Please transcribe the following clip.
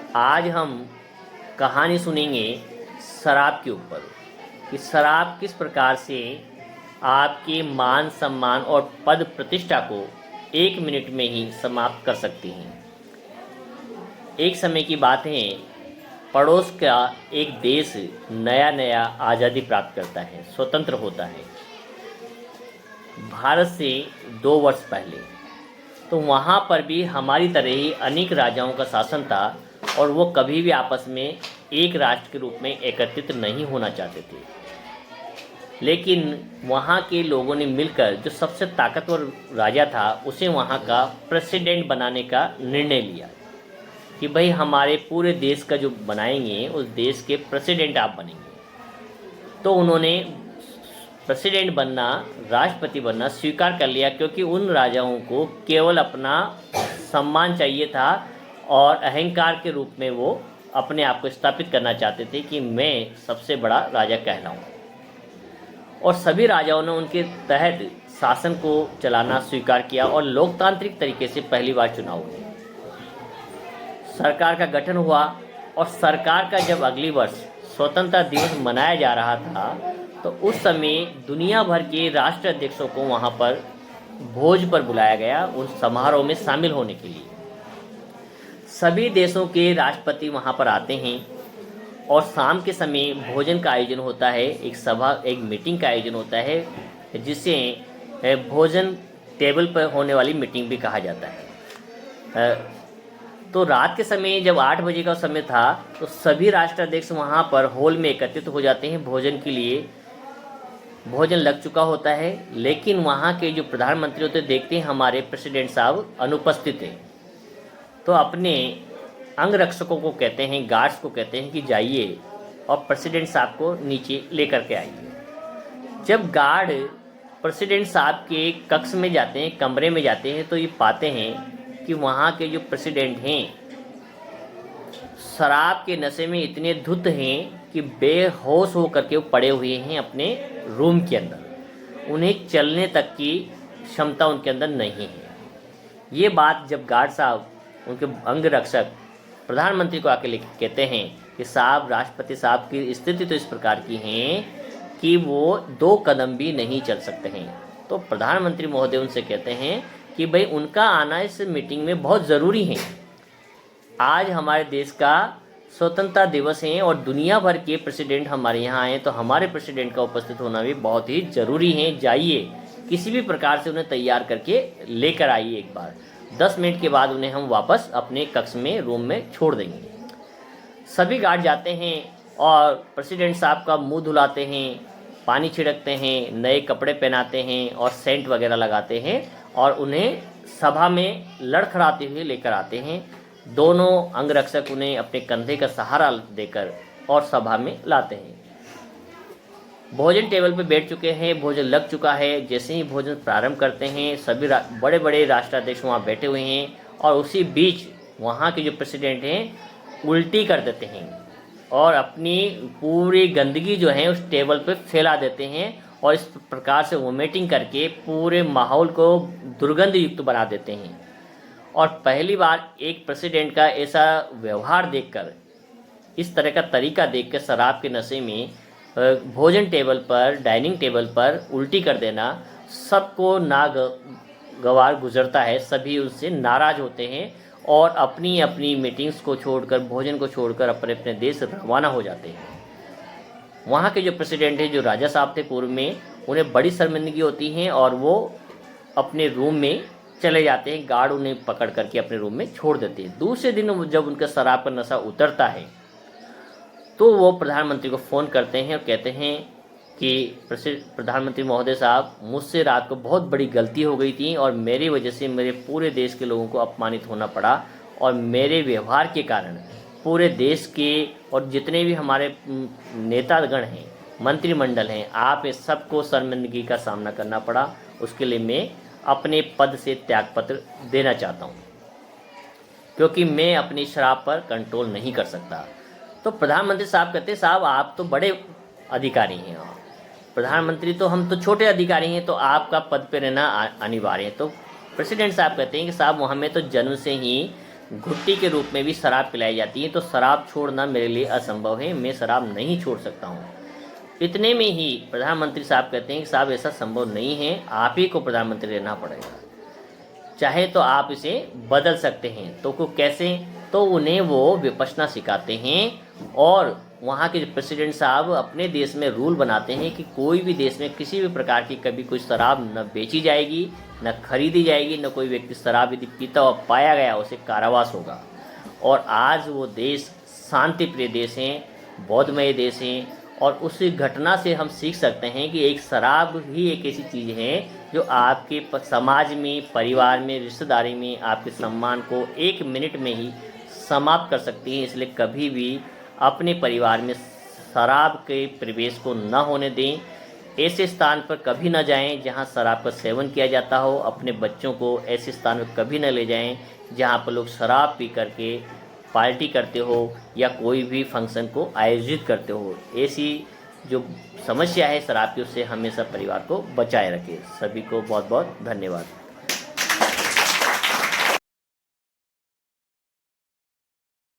आज हम कहानी सुनेंगे शराब के ऊपर कि शराब किस प्रकार से आपके मान सम्मान और पद प्रतिष्ठा को 1 मिनट में ही समाप्त कर सकती हैं। एक समय की बात है, पड़ोस का एक देश नया नया आज़ादी प्राप्त करता है, स्वतंत्र होता है भारत से 2 वर्ष पहले। तो वहाँ पर भी हमारी तरह ही अनेक राजाओं का शासन था और वो कभी भी आपस में एक राष्ट्र के रूप में एकत्रित नहीं होना चाहते थे। लेकिन वहाँ के लोगों ने मिलकर जो सबसे ताकतवर राजा था उसे वहाँ का प्रेसिडेंट बनाने का निर्णय लिया कि भाई हमारे पूरे देश का जो बनाएंगे उस देश के प्रेसिडेंट आप बनेंगे। तो उन्होंने प्रेसिडेंट बनना, राष्ट्रपति बनना स्वीकार कर लिया, क्योंकि उन राजाओं को केवल अपना सम्मान चाहिए था और अहंकार के रूप में वो अपने आप को स्थापित करना चाहते थे कि मैं सबसे बड़ा राजा कहलाऊं। और सभी राजाओं ने उनके तहत शासन को चलाना स्वीकार किया और लोकतांत्रिक तरीके से पहली बार चुनाव हुए, सरकार का गठन हुआ। और सरकार का जब अगली वर्ष स्वतंत्रता दिवस मनाया जा रहा था तो उस समय दुनिया भर के राष्ट्र अध्यक्षों को वहाँ पर भोज पर बुलाया गया उस समारोह में शामिल होने के लिए। सभी देशों के राष्ट्रपति वहाँ पर आते हैं और शाम के समय भोजन का आयोजन होता है, एक सभा, एक मीटिंग का आयोजन होता है जिसे भोजन टेबल पर होने वाली मीटिंग भी कहा जाता है। तो रात के समय जब 8 बजे का समय था तो सभी राष्ट्राध्यक्ष वहाँ पर हॉल में एकत्रित हो जाते हैं भोजन के लिए। भोजन लग चुका होता है, लेकिन वहाँ के जो प्रधानमंत्री होते देखते हैं हमारे प्रेसिडेंट साहब अनुपस्थित हैं, तो अपने अंगरक्षकों को कहते हैं, गार्ड्स को कहते हैं कि जाइए और प्रेसिडेंट साहब को नीचे लेकर के आइए। जब गार्ड प्रेसिडेंट साहब के कक्ष में जाते हैं, कमरे में जाते हैं, तो ये पाते हैं कि वहाँ के जो प्रेसिडेंट हैं शराब के नशे में इतने धुत हैं कि बेहोश होकर के वो पड़े हुए हैं अपने रूम के अंदर। उन्हें चलने तक की क्षमता उनके अंदर नहीं है। ये बात जब गार्ड साहब, उनके अंगरक्षक प्रधानमंत्री को आके कहते हैं कि साहब, राष्ट्रपति साहब की स्थिति तो इस प्रकार की है कि वो 2 कदम भी नहीं चल सकते हैं, तो प्रधानमंत्री महोदय उनसे कहते हैं कि भाई उनका आना इस मीटिंग में बहुत ज़रूरी है। आज हमारे देश का स्वतंत्रता दिवस है और दुनिया भर के प्रेसिडेंट हमारे यहाँ आए, तो हमारे प्रेसिडेंट का उपस्थित होना भी बहुत ही ज़रूरी है। जाइए, किसी भी प्रकार से उन्हें तैयार करके लेकर आइए। एक बार 10 मिनट के बाद उन्हें हम वापस अपने कक्ष में, रूम में छोड़ देंगे। सभी गार्ड जाते हैं और प्रेसिडेंट साहब का मुँह धुलाते हैं, पानी छिड़कते हैं, नए कपड़े पहनाते हैं और सेंट वगैरह लगाते हैं और उन्हें सभा में लड़खड़ाते हुए लेकर आते हैं। दोनों अंगरक्षक उन्हें अपने कंधे का सहारा देकर और सभा में लाते हैं। भोजन टेबल पर बैठ चुके हैं, भोजन लग चुका है। जैसे ही भोजन प्रारंभ करते हैं सभी बड़े बड़े राष्ट्राध्यक्ष वहाँ बैठे हुए हैं और उसी बीच वहाँ के जो प्रेसिडेंट हैं उल्टी कर देते हैं और अपनी पूरी गंदगी जो है उस टेबल पर फैला देते हैं और इस प्रकार से वोमिटिंग करके पूरे माहौल को दुर्गंध युक्त बना देते हैं। और पहली बार एक प्रेसिडेंट का ऐसा व्यवहार देखकर, इस तरह का तरीका देखकर शराब के नशे में भोजन टेबल पर, डाइनिंग टेबल पर उल्टी कर देना सबको नागवार गुजरता है। सभी उससे नाराज़ होते हैं और अपनी अपनी मीटिंग्स को छोड़कर, भोजन को छोड़कर अपने अपने देश रवाना हो जाते हैं। वहाँ के जो प्रेसिडेंट हैं, जो राजा साहब थे पूर्व में, उन्हें बड़ी शर्मिंदगी होती है और वो अपने रूम में चले जाते हैं। गार्ड उन्हें पकड़ करके अपने रूम में छोड़ देते हैं। दूसरे दिन जब उनका शराब का नशा उतरता है तो वो प्रधानमंत्री को फ़ोन करते हैं और कहते हैं कि प्रधानमंत्री महोदय साहब, मुझसे रात को बहुत बड़ी गलती हो गई थी और मेरी वजह से मेरे पूरे देश के लोगों को अपमानित होना पड़ा और मेरे व्यवहार के कारण पूरे देश के और जितने भी हमारे नेतागण हैं, मंत्रिमंडल हैं, आप इस सबको शर्मिंदगी का सामना करना पड़ा। उसके लिए मैं अपने पद से त्यागपत्र देना चाहता हूँ, क्योंकि मैं अपनी शराब पर कंट्रोल नहीं कर सकता। तो प्रधानमंत्री साहब कहते, साहब आप तो बड़े अधिकारी हैं, प्रधानमंत्री तो हम तो छोटे अधिकारी हैं, तो आपका पद पे रहना अनिवार्य है। तो प्रेसिडेंट साहब कहते हैं कि साहब, वहाँ में तो जन्म से ही घुट्टी के रूप में भी शराब पिलाई जाती है, तो शराब छोड़ना मेरे लिए असंभव है, मैं शराब नहीं छोड़ सकता हूँ। इतने में ही प्रधानमंत्री साहब कहते हैं कि साहब ऐसा संभव नहीं है, आप ही को प्रधानमंत्री रहना पड़ेगा, चाहे तो आप इसे बदल सकते हैं। तो को कैसे? तो उन्हें वो विपश्यना सिखाते हैं और वहाँ के प्रेसिडेंट साहब अपने देश में रूल बनाते हैं कि कोई भी देश में किसी भी प्रकार की कभी कोई शराब न बेची जाएगी, न खरीदी जाएगी, न कोई व्यक्ति शराब यदि पीता हुआ पाया गया उसे कारावास होगा। और आज वो देश शांति प्रिय देश हैं, बौद्धमय देश हैं, और उसी घटना से हम सीख सकते हैं कि एक शराब ही एक ऐसी चीज़ है जो आपके समाज में, परिवार में, रिश्तेदारी में आपके सम्मान को 1 मिनट में ही समाप्त कर सकती है। इसलिए कभी भी अपने परिवार में शराब के प्रवेश को न होने दें। ऐसे स्थान पर कभी न जाएं जहां शराब का सेवन किया जाता हो। अपने बच्चों को ऐसे स्थान पर कभी न ले जाएं जहां पर लोग शराब पी करके पार्टी करते हो या कोई भी फंक्शन को आयोजित करते हो। ऐसी जो समस्या है शराब की, उससे हमेशा परिवार को बचाए रखें। सभी को बहुत बहुत धन्यवाद।